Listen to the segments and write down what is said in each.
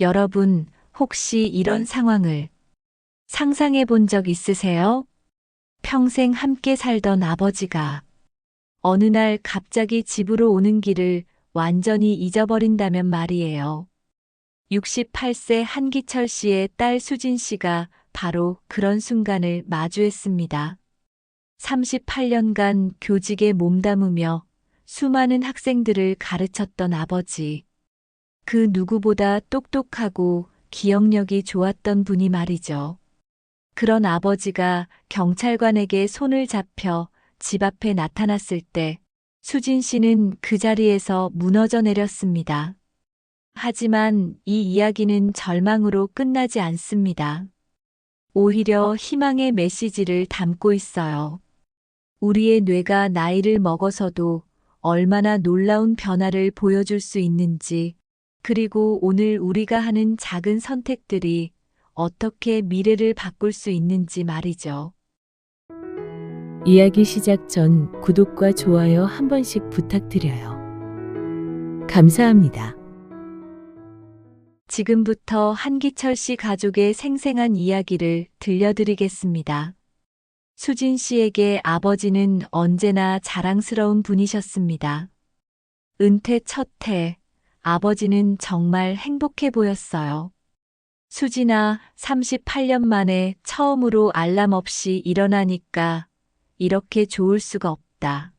여러분, 혹시 이런 상황을 상상해 본 적 있으세요? 평생 함께 살던 아버지가 어느 날 갑자기 집으로 오는 길을 완전히 잊어버린다면 말이에요. 68세 한기철 씨의 딸 수진 씨가 바로 그런 순간을 마주했습니다. 38년간 교직에 몸담으며 수많은 학생들을 가르쳤던 아버지. 그 누구보다 똑똑하고 기억력이 좋았던 분이 말이죠. 그런 아버지가 경찰관에게 손을 잡혀 집 앞에 나타났을 때 수진 씨는 그 자리에서 무너져 내렸습니다. 하지만 이 이야기는 절망으로 끝나지 않습니다. 오히려 희망의 메시지를 담고 있어요. 우리의 뇌가 나이를 먹어서도 얼마나 놀라운 변화를 보여줄 수 있는지, 그리고 오늘 우리가 하는 작은 선택들이 어떻게 미래를 바꿀 수 있는지 말이죠. 이야기 시작 전 구독과 좋아요 한 번씩 부탁드려요. 감사합니다. 지금부터 한기철 씨 가족의 생생한 이야기를 들려드리겠습니다. 수진 씨에게 아버지는 언제나 자랑스러운 분이셨습니다. 은퇴 첫 해, 아버지는 정말 행복해 보였어요. 수진아, 38년 만에 처음으로 알람 없이 일어나니까 이렇게 좋을 수가 없다.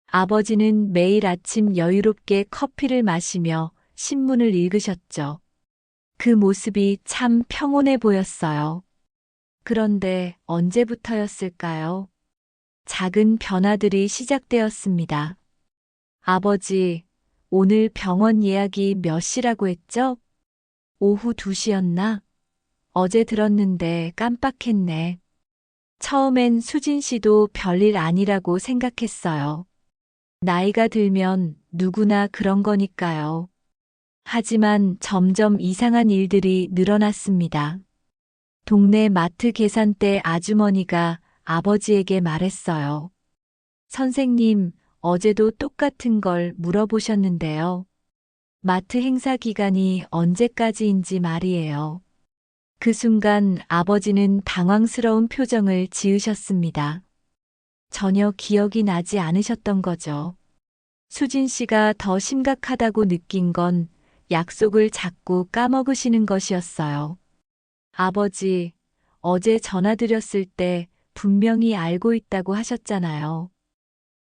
아버지는 매일 아침 여유롭게 커피를 마시며 신문을 읽으셨죠. 그 모습이 참 평온해 보였어요. 그런데 언제부터였을까요? 작은 변화들이 시작되었습니다. 아버지, 오늘 병원 예약이 몇 시라고 했죠? 오후 2시였나? 어제 들었는데 깜빡했네. 처음엔 수진 씨도 별일 아니라고 생각했어요. 나이가 들면 누구나 그런 거니까요. 하지만 점점 이상한 일들이 늘어났습니다. 동네 마트 계산대 아주머니가 아버지에게 말했어요. 선생님, 어제도 똑같은 걸 물어보셨는데요. 마트 행사 기간이 언제까지인지 말이에요. 그 순간 아버지는 당황스러운 표정을 지으셨습니다. 전혀 기억이 나지 않으셨던 거죠. 수진 씨가 더 심각하다고 느낀 건 약속을 자꾸 까먹으시는 것이었어요. 아버지, 어제 전화드렸을 때 분명히 알고 있다고 하셨잖아요.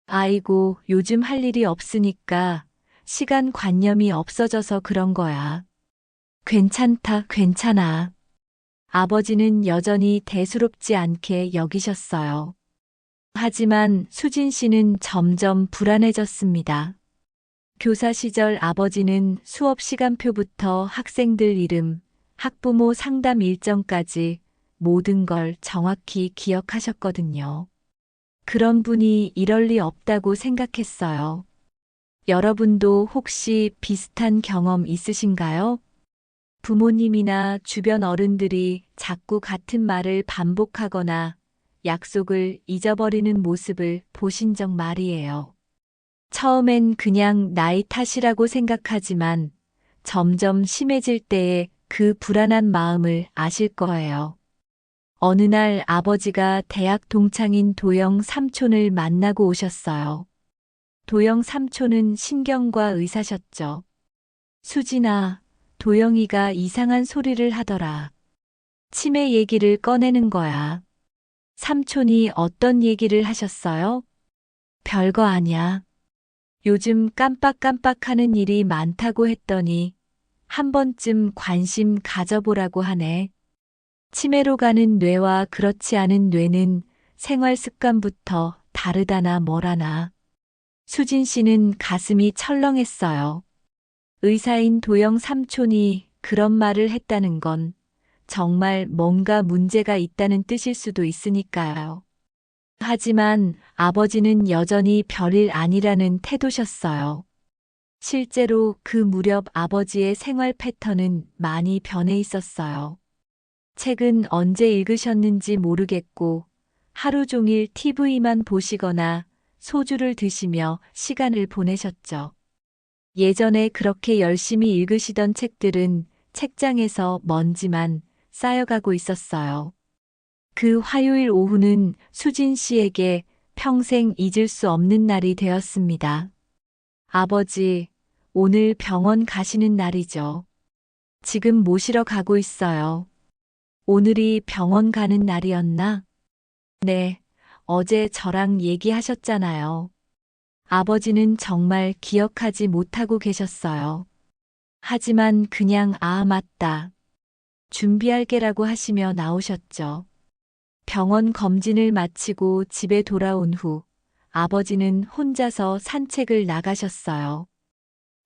아이고, 요즘 할 일이 없으니까 시간 관념이 없어져서 그런 거야. 괜찮다, 괜찮아. 아버지는 여전히 대수롭지 않게 여기셨어요. 하지만 수진 씨는 점점 불안해졌습니다. 교사 시절 아버지는 수업 시간표부터 학생들 이름, 학부모 상담 일정까지 모든 걸 정확히 기억하셨거든요. 그런 분이 이럴 리 없다고 생각했어요. 여러분도 혹시 비슷한 경험 있으신가요? 부모님이나 주변 어른들이 자꾸 같은 말을 반복하거나 약속을 잊어버리는 모습을 보신 적 말이에요. 처음엔 그냥 나이 탓이라고 생각하지만 점점 심해질 때에 그 불안한 마음을 아실 거예요. 어느 날 아버지가 대학 동창인 도영 삼촌을 만나고 오셨어요. 도영 삼촌은 신경과 의사셨죠. 수진아, 도영이가 이상한 소리를 하더라. 치매 얘기를 꺼내는 거야. 삼촌이 어떤 얘기를 하셨어요? 별거 아냐. 요즘 깜빡깜빡하는 일이 많다고 했더니 한 번쯤 관심 가져보라고 하네. 치매로 가는 뇌와 그렇지 않은 뇌는 생활 습관부터 다르다나 뭐라나. 수진 씨는 가슴이 철렁했어요. 의사인 도영 삼촌이 그런 말을 했다는 건 정말 뭔가 문제가 있다는 뜻일 수도 있으니까요. 하지만 아버지는 여전히 별일 아니라는 태도셨어요. 실제로 그 무렵 아버지의 생활 패턴은 많이 변해 있었어요. 책은 언제 읽으셨는지 모르겠고 하루 종일 TV만 보시거나 소주를 드시며 시간을 보내셨죠. 예전에 그렇게 열심히 읽으시던 책들은 책장에서 먼지만 쌓여가고 있었어요. 그 화요일 오후는 수진 씨에게 평생 잊을 수 없는 날이 되었습니다. 아버지, 오늘 병원 가시는 날이죠. 지금 모시러 가고 있어요. 오늘이 병원 가는 날이었나? 네, 어제 저랑 얘기하셨잖아요. 아버지는 정말 기억하지 못하고 계셨어요. 하지만 그냥 맞다. 준비할게라고 하시며 나오셨죠. 병원 검진을 마치고 집에 돌아온 후 아버지는 혼자서 산책을 나가셨어요.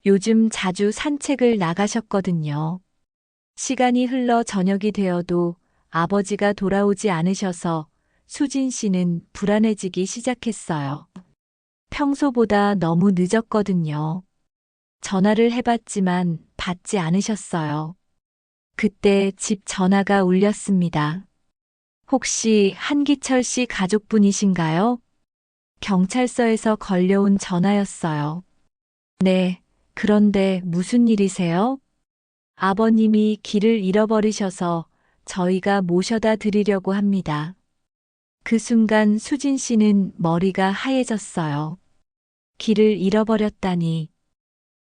요즘 자주 산책을 나가셨거든요. 시간이 흘러 저녁이 되어도 아버지가 돌아오지 않으셔서 수진 씨는 불안해지기 시작했어요. 평소보다 너무 늦었거든요. 전화를 해봤지만 받지 않으셨어요. 그때 집 전화가 울렸습니다. 혹시 한기철 씨 가족분이신가요? 경찰서에서 걸려온 전화였어요. 네, 그런데 무슨 일이세요? 아버님이 길을 잃어버리셔서 저희가 모셔다 드리려고 합니다. 그 순간 수진 씨는 머리가 하얘졌어요. 길을 잃어버렸다니.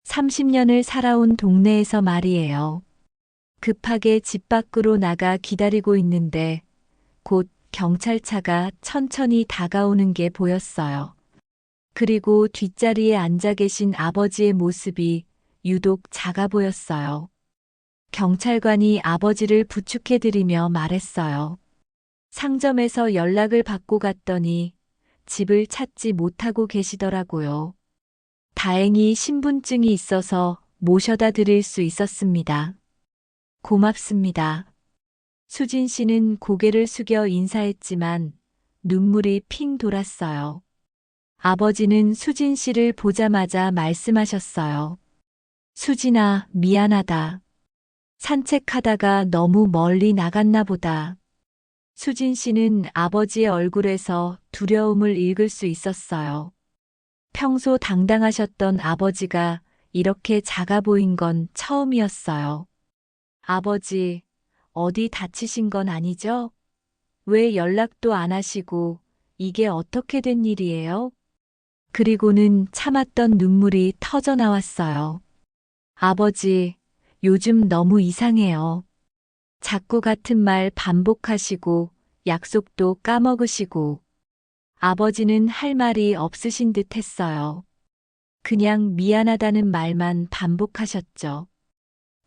30년을 살아온 동네에서 말이에요. 급하게 집 밖으로 나가 기다리고 있는데 곧 경찰차가 천천히 다가오는 게 보였어요. 그리고 뒷자리에 앉아 계신 아버지의 모습이 유독 작아 보였어요. 경찰관이 아버지를 부축해드리며 말했어요. 상점에서 연락을 받고 갔더니 집을 찾지 못하고 계시더라고요. 다행히 신분증이 있어서 모셔다 드릴 수 있었습니다. 고맙습니다. 수진 씨는 고개를 숙여 인사했지만 눈물이 핑 돌았어요. 아버지는 수진 씨를 보자마자 말씀하셨어요. 수진아, 미안하다. 산책하다가 너무 멀리 나갔나 보다. 수진 씨는 아버지의 얼굴에서 두려움을 읽을 수 있었어요. 평소 당당하셨던 아버지가 이렇게 작아 보인 건 처음이었어요. 아버지, 어디 다치신 건 아니죠? 왜 연락도 안 하시고 이게 어떻게 된 일이에요? 그리고는 참았던 눈물이 터져 나왔어요. 아버지, 요즘 너무 이상해요. 자꾸 같은 말 반복하시고 약속도 까먹으시고 아버지는 할 말이 없으신 듯 했어요. 그냥 미안하다는 말만 반복하셨죠.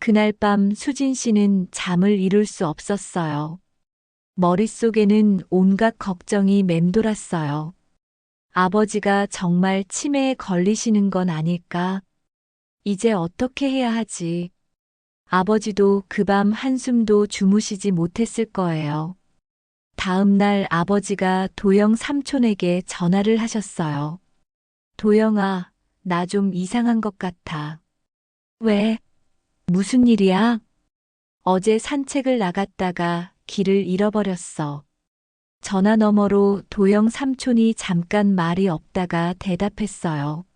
그날 밤 수진 씨는 잠을 이룰 수 없었어요. 머릿속에는 온갖 걱정이 맴돌았어요. 아버지가 정말 치매에 걸리시는 건 아닐까? 이제 어떻게 해야 하지? 아버지도 그 밤 한숨도 주무시지 못했을 거예요. 다음 날 아버지가 도영 삼촌에게 전화를 하셨어요. 도영아, 나 좀 이상한 것 같아. 왜? 무슨 일이야? 어제 산책을 나갔다가 길을 잃어버렸어. 전화 너머로 도영 삼촌이 잠깐 말이 없다가 대답했어요.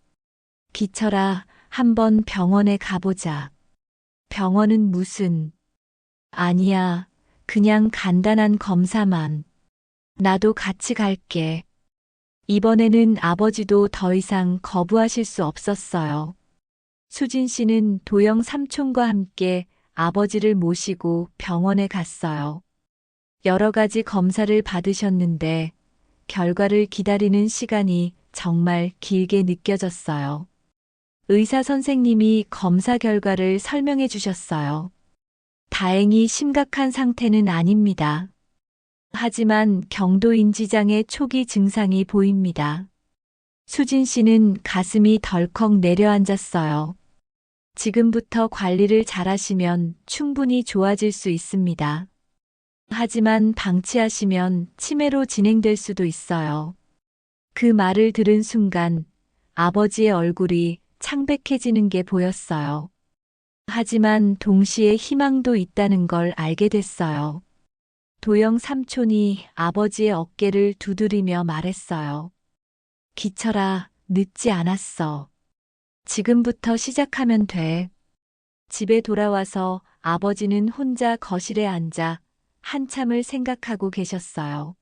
기철아, 한번 병원에 가보자. 병원은 무슨? 아니야, 그냥 간단한 검사만. 나도 같이 갈게. 이번에는 아버지도 더 이상 거부하실 수 없었어요. 수진 씨는 도영 삼촌과 함께 아버지를 모시고 병원에 갔어요. 여러 가지 검사를 받으셨는데 결과를 기다리는 시간이 정말 길게 느껴졌어요. 의사 선생님이 검사 결과를 설명해 주셨어요. 다행히 심각한 상태는 아닙니다. 하지만 경도인지장애 초기 증상이 보입니다. 수진 씨는 가슴이 덜컥 내려앉았어요. 지금부터 관리를 잘하시면 충분히 좋아질 수 있습니다. 하지만 방치하시면 치매로 진행될 수도 있어요. 그 말을 들은 순간 아버지의 얼굴이 창백해지는 게 보였어요. 하지만 동시에 희망도 있다는 걸 알게 됐어요. 도영 삼촌이 아버지의 어깨를 두드리며 말했어요. 기철아, 늦지 않았어. 지금부터 시작하면 돼. 집에 돌아와서 아버지는 혼자 거실에 앉아 한참을 생각하고 계셨어요.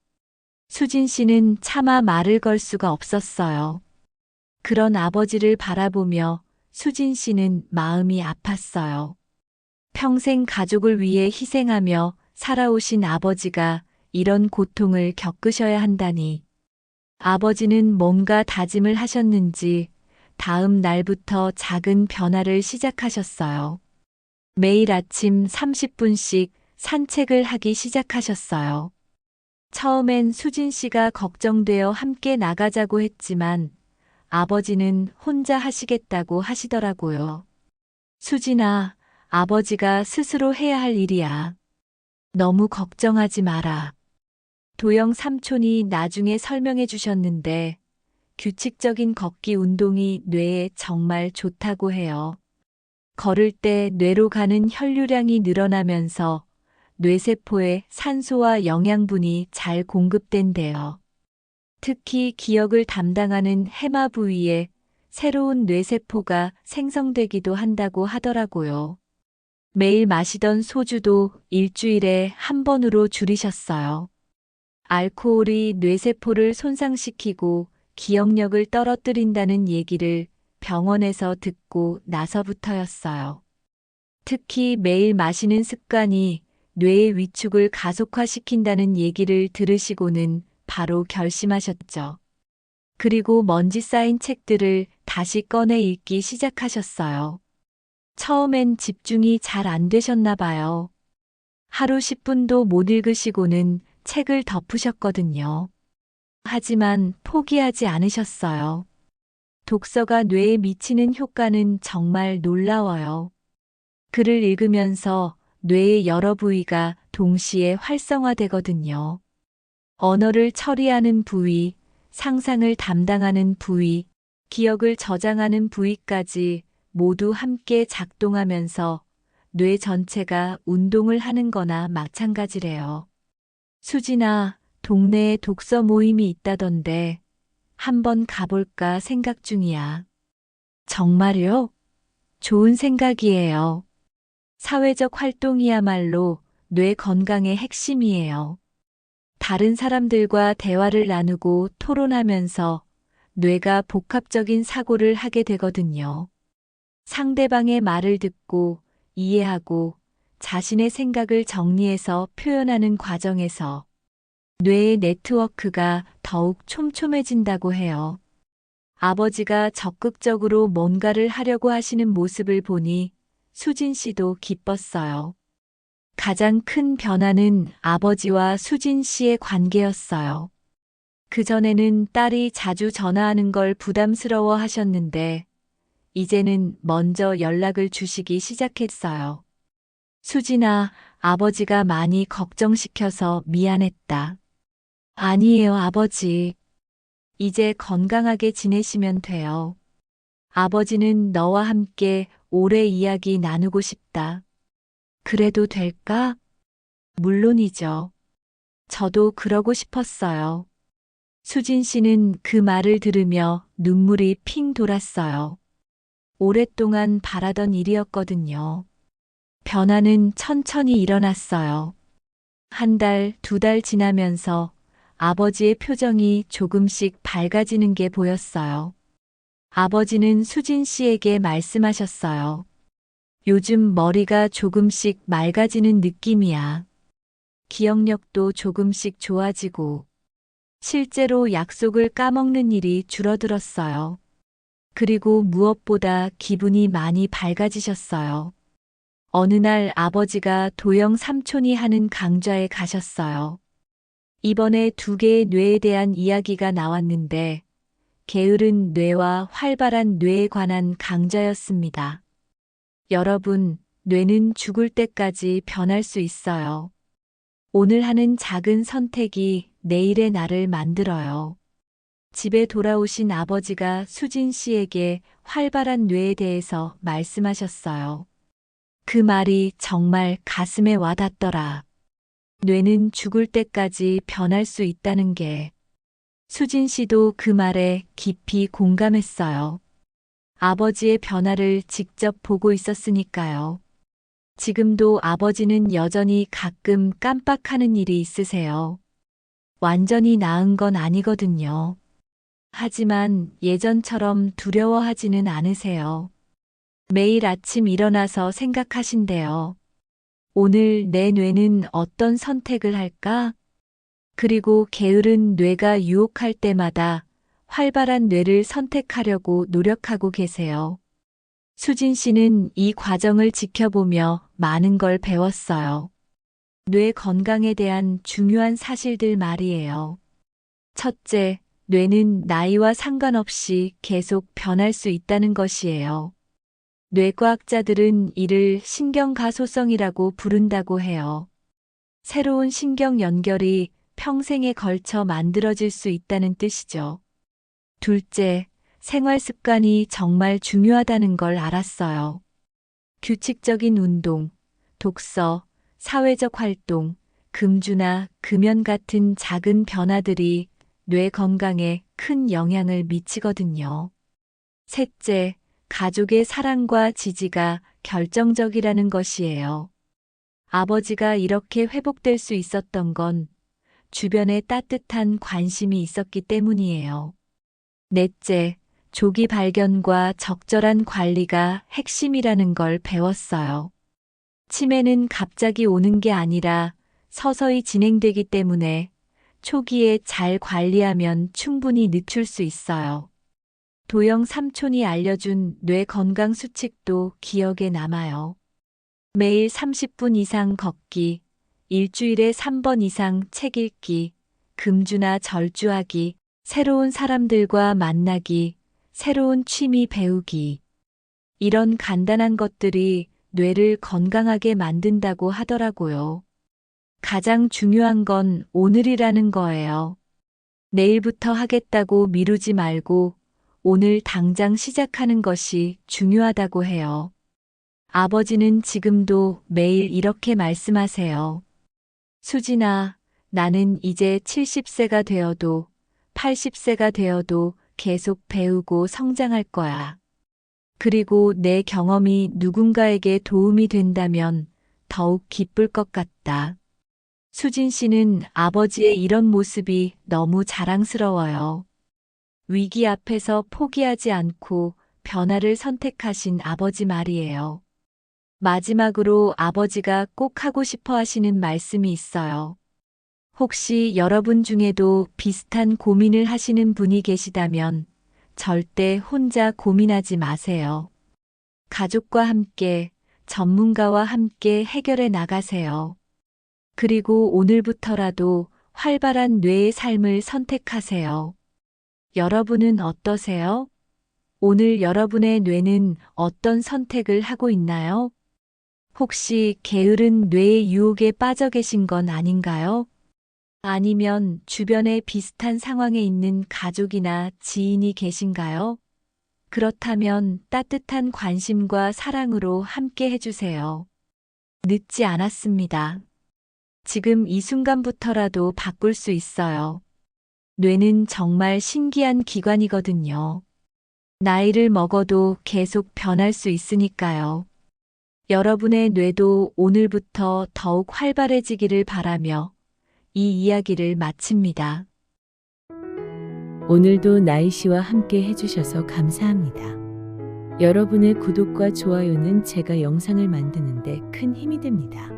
수진 씨는 차마 말을 걸 수가 없었어요. 그런 아버지를 바라보며 수진 씨는 마음이 아팠어요. 평생 가족을 위해 희생하며 살아오신 아버지가 이런 고통을 겪으셔야 한다니. 아버지는 뭔가 다짐을 하셨는지 다음 날부터 작은 변화를 시작하셨어요. 매일 아침 30분씩 산책을 하기 시작하셨어요. 처음엔 수진 씨가 걱정되어 함께 나가자고 했지만 아버지는 혼자 하시겠다고 하시더라고요. 수진아, 아버지가 스스로 해야 할 일이야. 너무 걱정하지 마라. 도영 삼촌이 나중에 설명해 주셨는데 규칙적인 걷기 운동이 뇌에 정말 좋다고 해요. 걸을 때 뇌로 가는 혈류량이 늘어나면서 뇌세포에 산소와 영양분이 잘 공급된대요. 특히 기억을 담당하는 해마 부위에 새로운 뇌세포가 생성되기도 한다고 하더라고요. 매일 마시던 소주도 일주일에 한 번으로 줄이셨어요. 알코올이 뇌세포를 손상시키고 기억력을 떨어뜨린다는 얘기를 병원에서 듣고 나서부터였어요. 특히 매일 마시는 습관이 뇌의 위축을 가속화시킨다는 얘기를 들으시고는 바로 결심하셨죠. 그리고 먼지 쌓인 책들을 다시 꺼내 읽기 시작하셨어요. 처음엔 집중이 잘 안 되셨나 봐요. 하루 10분도 못 읽으시고는 책을 덮으셨거든요. 하지만 포기하지 않으셨어요. 독서가 뇌에 미치는 효과는 정말 놀라워요. 글을 읽으면서 뇌의 여러 부위가 동시에 활성화되거든요. 언어를 처리하는 부위, 상상을 담당하는 부위, 기억을 저장하는 부위까지 모두 함께 작동하면서 뇌 전체가 운동을 하는 거나 마찬가지래요. 수진아, 동네에 독서 모임이 있다던데 한번 가볼까 생각 중이야. 정말요? 좋은 생각이에요. 사회적 활동이야말로 뇌 건강의 핵심이에요. 다른 사람들과 대화를 나누고 토론하면서 뇌가 복합적인 사고를 하게 되거든요. 상대방의 말을 듣고 이해하고 자신의 생각을 정리해서 표현하는 과정에서 뇌의 네트워크가 더욱 촘촘해진다고 해요. 아버지가 적극적으로 뭔가를 하려고 하시는 모습을 보니 수진 씨도 기뻤어요. 가장 큰 변화는 아버지와 수진 씨의 관계였어요. 그전에는 딸이 자주 전화하는 걸 부담스러워 하셨는데, 이제는 먼저 연락을 주시기 시작했어요. 수진아, 아버지가 많이 걱정시켜서 미안했다. 아니에요, 아버지. 이제 건강하게 지내시면 돼요. 아버지는 너와 함께 오래 이야기 나누고 싶다. 그래도 될까? 물론이죠. 저도 그러고 싶었어요. 수진 씨는 그 말을 들으며 눈물이 핑 돌았어요. 오랫동안 바라던 일이었거든요. 변화는 천천히 일어났어요. 한 달, 두 달 지나면서 아버지의 표정이 조금씩 밝아지는 게 보였어요. 아버지는 수진 씨에게 말씀하셨어요. 요즘 머리가 조금씩 맑아지는 느낌이야. 기억력도 조금씩 좋아지고, 실제로 약속을 까먹는 일이 줄어들었어요. 그리고 무엇보다 기분이 많이 밝아지셨어요. 어느 날 아버지가 도영 삼촌이 하는 강좌에 가셨어요. 이번에 두 개의 뇌에 대한 이야기가 나왔는데, 게으른 뇌와 활발한 뇌에 관한 강좌였습니다. 여러분, 뇌는 죽을 때까지 변할 수 있어요. 오늘 하는 작은 선택이 내일의 나를 만들어요. 집에 돌아오신 아버지가 수진 씨에게 활발한 뇌에 대해서 말씀하셨어요. 그 말이 정말 가슴에 와닿더라. 뇌는 죽을 때까지 변할 수 있다는 게. 수진 씨도 그 말에 깊이 공감했어요. 아버지의 변화를 직접 보고 있었으니까요. 지금도 아버지는 여전히 가끔 깜빡하는 일이 있으세요. 완전히 나은 건 아니거든요. 하지만 예전처럼 두려워하지는 않으세요. 매일 아침 일어나서 생각하신대요. 오늘 내 뇌는 어떤 선택을 할까? 그리고 게으른 뇌가 유혹할 때마다 활발한 뇌를 선택하려고 노력하고 계세요. 수진 씨는 이 과정을 지켜보며 많은 걸 배웠어요. 뇌 건강에 대한 중요한 사실들 말이에요. 첫째, 뇌는 나이와 상관없이 계속 변할 수 있다는 것이에요. 뇌과학자들은 이를 신경가소성이라고 부른다고 해요. 새로운 신경 연결이 평생에 걸쳐 만들어질 수 있다는 뜻이죠. 둘째, 생활 습관이 정말 중요하다는 걸 알았어요. 규칙적인 운동, 독서, 사회적 활동, 금주나 금연 같은 작은 변화들이 뇌 건강에 큰 영향을 미치거든요. 셋째, 가족의 사랑과 지지가 결정적이라는 것이에요. 아버지가 이렇게 회복될 수 있었던 건 주변에 따뜻한 관심이 있었기 때문이에요. 넷째, 조기 발견과 적절한 관리가 핵심이라는 걸 배웠어요. 치매는 갑자기 오는 게 아니라 서서히 진행되기 때문에 초기에 잘 관리하면 충분히 늦출 수 있어요. 도영 삼촌이 알려준 뇌 건강 수칙도 기억에 남아요. 매일 30분 이상 걷기, 일주일에 3번 이상 책 읽기, 금주나 절주하기, 새로운 사람들과 만나기, 새로운 취미 배우기. 이런 간단한 것들이 뇌를 건강하게 만든다고 하더라고요. 가장 중요한 건 오늘이라는 거예요. 내일부터 하겠다고 미루지 말고 오늘 당장 시작하는 것이 중요하다고 해요. 아버지는 지금도 매일 이렇게 말씀하세요. 수진아, 나는 이제 70세가 되어도 80세가 되어도 계속 배우고 성장할 거야. 그리고 내 경험이 누군가에게 도움이 된다면 더욱 기쁠 것 같다. 수진 씨는 아버지의 이런 모습이 너무 자랑스러워요. 위기 앞에서 포기하지 않고 변화를 선택하신 아버지 말이에요. 마지막으로 아버지가 꼭 하고 싶어 하시는 말씀이 있어요. 혹시 여러분 중에도 비슷한 고민을 하시는 분이 계시다면 절대 혼자 고민하지 마세요. 가족과 함께, 전문가와 함께 해결해 나가세요. 그리고 오늘부터라도 활발한 뇌의 삶을 선택하세요. 여러분은 어떠세요? 오늘 여러분의 뇌는 어떤 선택을 하고 있나요? 혹시 게으른 뇌의 유혹에 빠져 계신 건 아닌가요? 아니면 주변에 비슷한 상황에 있는 가족이나 지인이 계신가요? 그렇다면 따뜻한 관심과 사랑으로 함께 해주세요. 늦지 않았습니다. 지금 이 순간부터라도 바꿀 수 있어요. 뇌는 정말 신기한 기관이거든요. 나이를 먹어도 계속 변할 수 있으니까요. 여러분의 뇌도 오늘부터 더욱 활발해지기를 바라며 이 이야기를 마칩니다. 오늘도 나이 씨와 함께 해주셔서 감사합니다. 여러분의 구독과 좋아요는 제가 영상을 만드는데 큰 힘이 됩니다.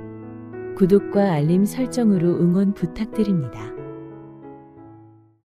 구독과 알림 설정으로 응원 부탁드립니다.